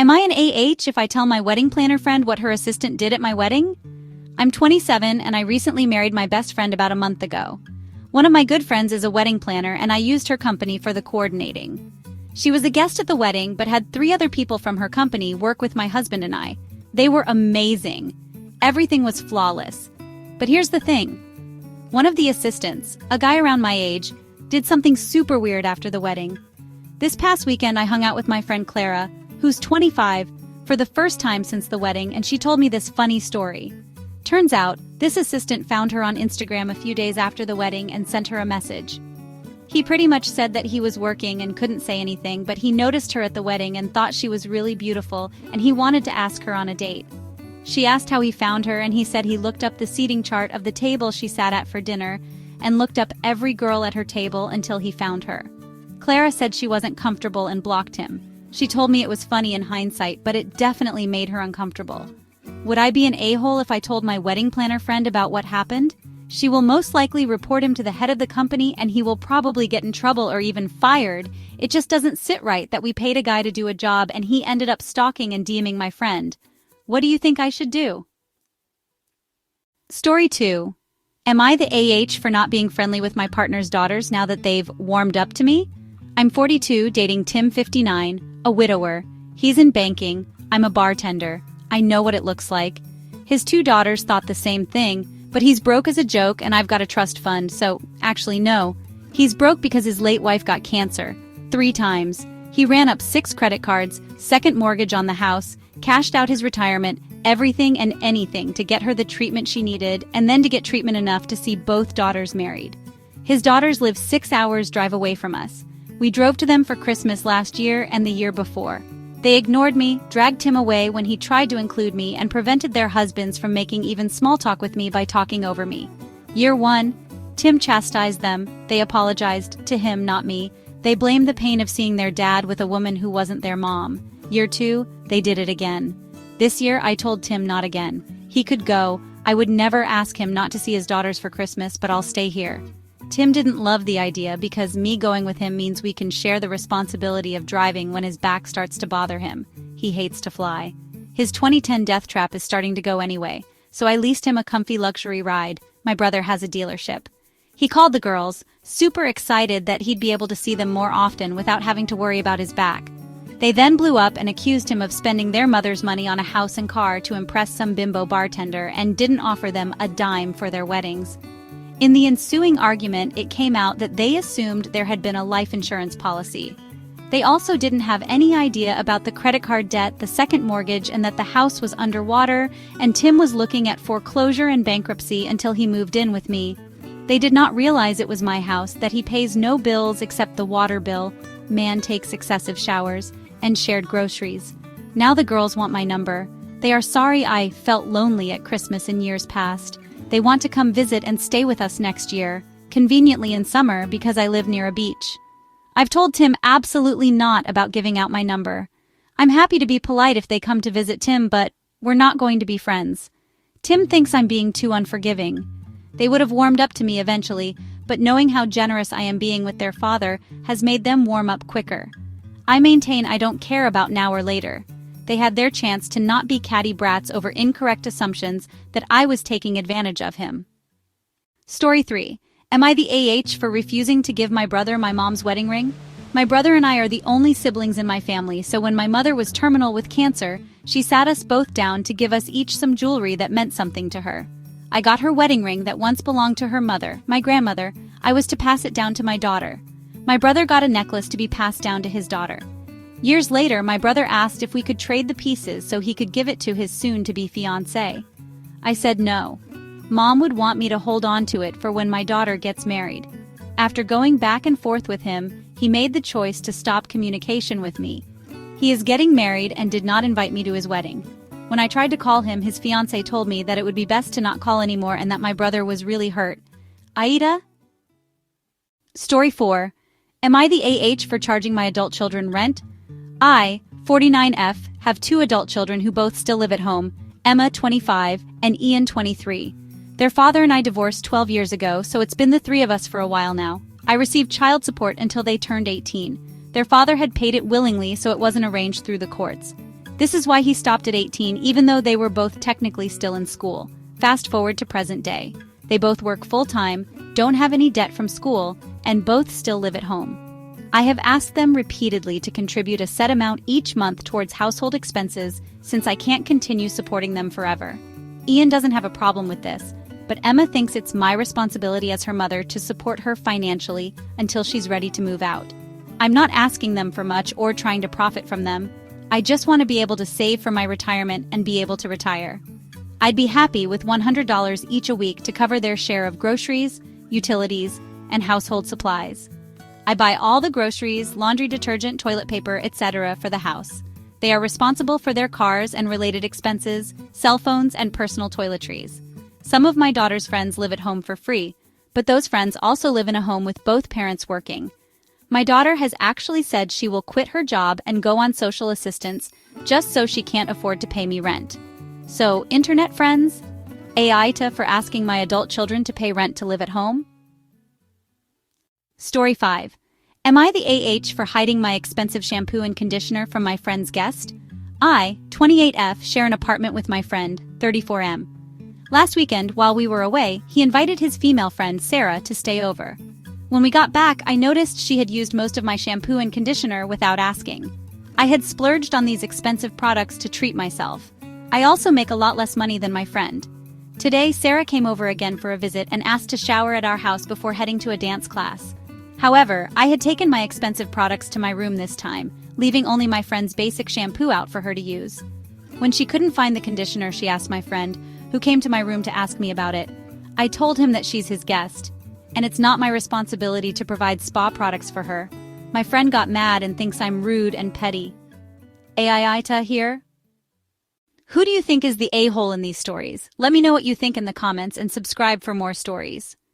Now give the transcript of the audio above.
Am I an AH if I tell my wedding planner friend what her assistant did at my wedding? I'm 27 and I recently married my best friend about a month ago. One of my good friends is a wedding planner and I used her company for the coordinating. She was a guest at the wedding but had 3 other people from her company work with my husband and I. They were amazing. Everything was flawless. But here's the thing. One of the assistants, a guy around my age, did something super weird after the wedding. This past weekend I hung out with my friend Clara, who's 25, for the first time since the wedding, and she told me this funny story. Turns out, this assistant found her on Instagram a few days after the wedding and sent her a message. He pretty much said that he was working and couldn't say anything, but he noticed her at the wedding and thought she was really beautiful, and he wanted to ask her on a date. She asked how he found her, and he said he looked up the seating chart of the table she sat at for dinner and looked up every girl at her table until he found her. Clara said she wasn't comfortable and blocked him. She told me it was funny in hindsight, but it definitely made her uncomfortable. Would I be an a-hole if I told my wedding planner friend about what happened? She will most likely report him to the head of the company and he will probably get in trouble or even fired. It just doesn't sit right that we paid a guy to do a job and he ended up stalking and DMing my friend. What do you think I should do? Story 2. Am I the AH for not being friendly with my partner's daughters now that they've warmed up to me? I'm 42, dating Tim 59, a widower. He's in banking. I'm a bartender. I know what it looks like. His 2 daughters thought the same thing, but he's broke as a joke and I've got a trust fund, so actually no. He's broke because his late wife got cancer 3 times. He ran up 6 credit cards, second mortgage on the house, cashed out his retirement, everything and anything to get her the treatment she needed and then to get treatment enough to see both daughters married. His daughters live 6 hours drive away from us. We drove to them for Christmas last year and the year before. They ignored me, dragged Tim away when he tried to include me, and prevented their husbands from making even small talk with me by talking over me. Year 1, Tim chastised them. They apologized to him, not me. They blamed the pain of seeing their dad with a woman who wasn't their mom. Year 2, they did it again. This year, I told Tim not again. He could go. I would never ask him not to see his daughters for Christmas, but I'll stay here. Tim didn't love the idea because me going with him means we can share the responsibility of driving when his back starts to bother him. He hates to fly. His 2010 death trap is starting to go anyway, so I leased him a comfy luxury ride. My brother has a dealership. He called the girls, super excited that he'd be able to see them more often without having to worry about his back. They then blew up and accused him of spending their mother's money on a house and car to impress some bimbo bartender and didn't offer them a dime for their weddings. In the ensuing argument, it came out that they assumed there had been a life insurance policy. They also didn't have any idea about the credit card debt, the second mortgage, and that the house was underwater, and Tim was looking at foreclosure and bankruptcy until he moved in with me. They did not realize it was my house, that he pays no bills except the water bill, man takes excessive showers, and shared groceries. Now the girls want my number. They are sorry I felt lonely at Christmas in years past. They want to come visit and stay with us next year, conveniently in summer because I live near a beach. I've told Tim absolutely not about giving out my number. I'm happy to be polite if they come to visit Tim, but we're not going to be friends. Tim thinks I'm being too unforgiving. They would have warmed up to me eventually, but knowing how generous I am being with their father has made them warm up quicker. I maintain I don't care about now or later. They had their chance to not be catty brats over incorrect assumptions that I was taking advantage of him. Story 3. Am I the AH for refusing to give my brother my mom's wedding ring? My brother and I are the only siblings in my family, so when my mother was terminal with cancer, she sat us both down to give us each some jewelry that meant something to her. I got her wedding ring that once belonged to her mother, my grandmother. I was to pass it down to my daughter. My brother got a necklace to be passed down to his daughter. Years later, my brother asked if we could trade the pieces so he could give it to his soon-to-be fiancé. I said no. Mom would want me to hold on to it for when my daughter gets married. After going back and forth with him, he made the choice to stop communication with me. He is getting married and did not invite me to his wedding. When I tried to call him, his fiancé told me that it would be best to not call anymore and that my brother was really hurt. AITA? Story 4. Am I the AH for charging my adult children rent? I, 49F, have 2 adult children who both still live at home, Emma, 25, and Ian, 23. Their father and I divorced 12 years ago, so it's been the 3 of us for a while now. I received child support until they turned 18. Their father had paid it willingly, so it wasn't arranged through the courts. This is why he stopped at 18 even though they were both technically still in school. Fast forward to present day. They both work full-time, don't have any debt from school, and both still live at home. I have asked them repeatedly to contribute a set amount each month towards household expenses since I can't continue supporting them forever. Ian doesn't have a problem with this, but Emma thinks it's my responsibility as her mother to support her financially until she's ready to move out. I'm not asking them for much or trying to profit from them. I just want to be able to save for my retirement and be able to retire. I'd be happy with $100 each a week to cover their share of groceries, utilities, and household supplies. I buy all the groceries, laundry detergent, toilet paper, etc. for the house. They are responsible for their cars and related expenses, cell phones, and personal toiletries. Some of my daughter's friends live at home for free, but those friends also live in a home with both parents working. My daughter has actually said she will quit her job and go on social assistance just so she can't afford to pay me rent. So, internet friends, AITA for asking my adult children to pay rent to live at home? Story 5. Am I the AH for hiding my expensive shampoo and conditioner from my friend's guest? I, 28F, share an apartment with my friend, 34M. Last weekend, while we were away, he invited his female friend, Sarah, to stay over. When we got back, I noticed she had used most of my shampoo and conditioner without asking. I had splurged on these expensive products to treat myself. I also make a lot less money than my friend. Today, Sarah came over again for a visit and asked to shower at our house before heading to a dance class. However, I had taken my expensive products to my room this time, leaving only my friend's basic shampoo out for her to use. When she couldn't find the conditioner, she asked my friend, who came to my room to ask me about it. I told him that she's his guest, and it's not my responsibility to provide spa products for her. My friend got mad and thinks I'm rude and petty. AITA here? Who do you think is the a-hole in these stories? Let me know what you think in the comments and subscribe for more stories.